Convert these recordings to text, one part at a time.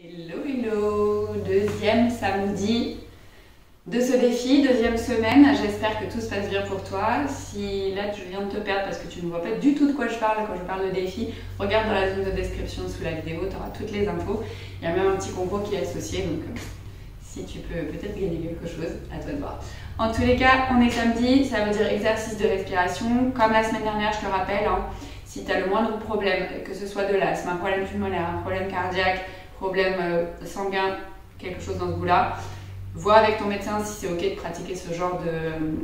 Hello, hello! Deuxième samedi de ce défi, deuxième semaine. J'espère que tout se passe bien pour toi. Si là tu viens de te perdre parce que tu ne vois pas du tout de quoi je parle quand je parle de défi, regarde dans la zone de description sous la vidéo, tu auras toutes les infos. Il y a même un petit concours qui est associé, donc si tu peux peut-être gagner quelque chose, à toi de voir. En tous les cas, on est samedi, ça veut dire exercice de respiration. Comme la semaine dernière, je te rappelle, si tu as le moindre problème, que ce soit de l'asthme, un problème pulmonaire, un problème cardiaque, problème sanguin, quelque chose dans ce goût-là, vois avec ton médecin si c'est ok de pratiquer ce genre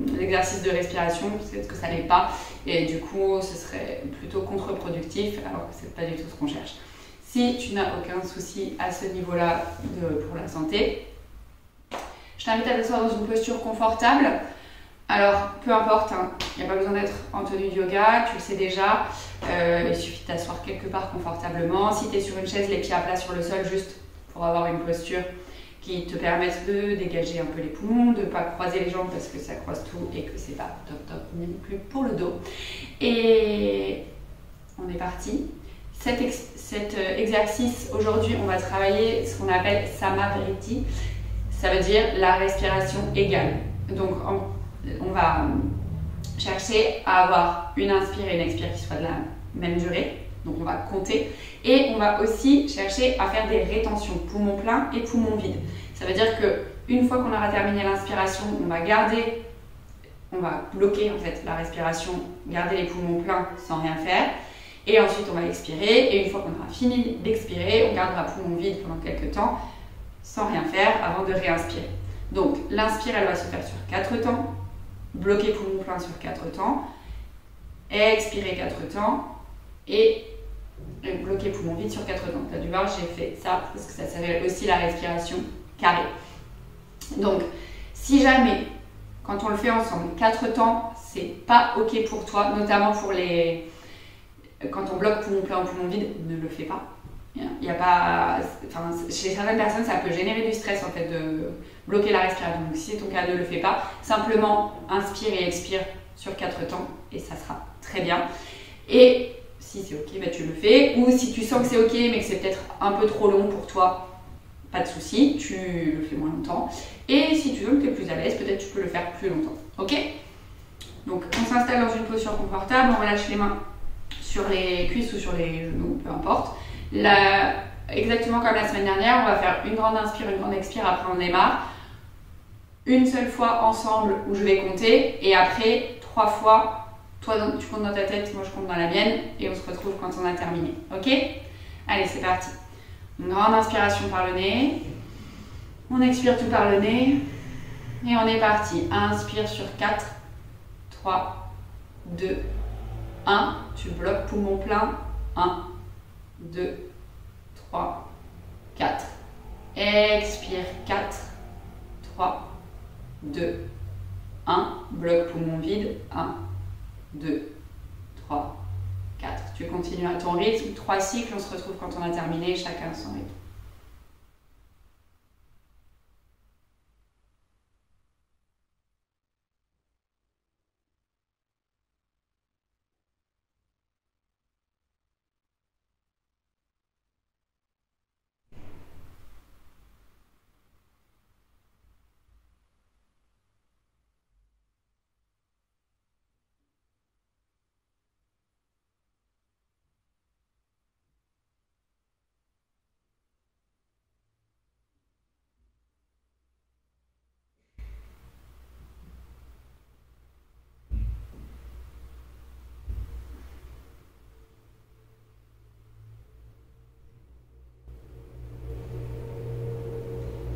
d'exercice de respiration, peut-être que ça l'est pas, et du coup ce serait plutôt contre-productif, alors que c'est pas du tout ce qu'on cherche. Si tu n'as aucun souci à ce niveau-là pour la santé, je t'invite à t'asseoir dans une posture confortable. Alors, peu importe, il n'y a pas besoin d'être en tenue de yoga, tu le sais déjà. Il suffit de t'asseoir quelque part confortablement. Si tu es sur une chaise, les pieds à plat sur le sol, juste pour avoir une posture qui te permette de dégager un peu les poumons, de ne pas croiser les jambes parce que ça croise tout et que c'est pas top top non plus pour le dos. Et on est parti. Cet exercice, aujourd'hui, on va travailler ce qu'on appelle Samavriti. Ça veut dire la respiration égale. Donc, on va chercher à avoir une inspire et une expire qui soient de la même durée. Donc, on va compter. Et on va aussi chercher à faire des rétentions, poumons pleins et poumons vides. Ça veut dire qu'une fois qu'on aura terminé l'inspiration, on va bloquer en fait la respiration, garder les poumons pleins sans rien faire. Et ensuite, on va expirer. Et une fois qu'on aura fini d'expirer, on gardera poumons vides pendant quelques temps sans rien faire avant de réinspirer. Donc, l'inspire, elle va se faire sur 4 temps. Bloquer poumon plein sur 4 temps. Expirer 4 temps. Et bloquer poumon vide sur 4 temps. Tu as dû voir, j'ai fait ça parce que ça s'appelle aussi la respiration carrée. Donc, si jamais, quand on le fait ensemble, 4 temps, c'est pas ok pour toi, notamment pour quand on bloque poumon plein ou poumon vide, ne le fais pas. Il y a pas, chez certaines personnes, ça peut générer du stress en fait de bloquer la respiration. Donc, si c'est ton cas, ne le fais pas. Simplement, inspire et expire sur 4 temps et ça sera très bien. Et si c'est ok, bah, tu le fais. Ou si tu sens que c'est ok, mais que c'est peut-être un peu trop long pour toi, pas de souci, tu le fais moins longtemps. Et si tu veux que tu es plus à l'aise, peut-être tu peux le faire plus longtemps. Ok? Donc, on s'installe dans une posture confortable, on relâche les mains sur les cuisses ou sur les genoux, peu importe. Exactement comme la semaine dernière, on va faire une grande inspire, une grande expire, après on démarre. Une seule fois ensemble où je vais compter et après 3 fois, toi tu comptes dans ta tête, moi je compte dans la mienne et on se retrouve quand on a terminé. Ok? Allez, c'est parti. Une grande inspiration par le nez. On expire tout par le nez et on est parti. Inspire sur 4, 3, 2, 1. Tu bloques poumon plein. 1, 2, 3, 4. Expire 4, 3, 2, 1. Bloc poumon vide. 1, 2, 3, 4. Tu continues à ton rythme. 3 cycles, on se retrouve quand on a terminé, chacun son rythme.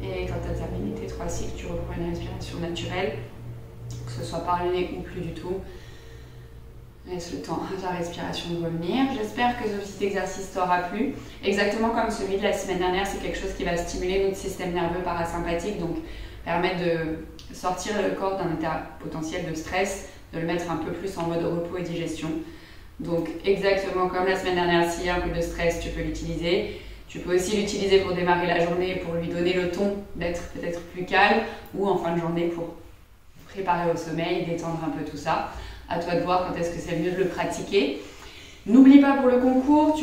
Et quand tu as terminé tes 3 cycles, tu reprends une respiration naturelle, que ce soit par le nez ou plus du tout. Laisse le temps à ta respiration de revenir. J'espère que ce petit exercice t'aura plu. Exactement comme celui de la semaine dernière, c'est quelque chose qui va stimuler notre système nerveux parasympathique, donc permettre de sortir le corps d'un état potentiel de stress, de le mettre un peu plus en mode repos et digestion. Donc exactement comme la semaine dernière, s'il y a un peu de stress, tu peux l'utiliser. Tu peux aussi l'utiliser pour démarrer la journée, pour lui donner le ton d'être peut-être plus calme, ou en fin de journée pour préparer au sommeil, détendre un peu tout ça. À toi de voir quand est-ce que c'est mieux de le pratiquer. N'oublie pas pour le concours,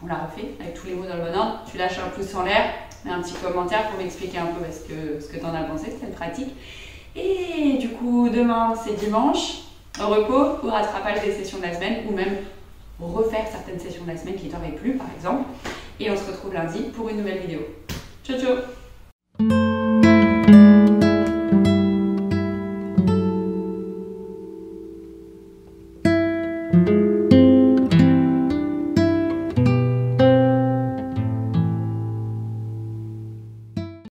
On la refait avec tous les mots dans le bon ordre. Tu lâches un pouce en l'air, mets un petit commentaire pour m'expliquer un peu ce que tu en as pensé, cette pratique. Et du coup, demain, c'est dimanche, au repos ou rattrapage des sessions de la semaine, ou même refaire certaines sessions de la semaine qui t'auraient plu, par exemple. Et on se retrouve lundi pour une nouvelle vidéo. Ciao, ciao!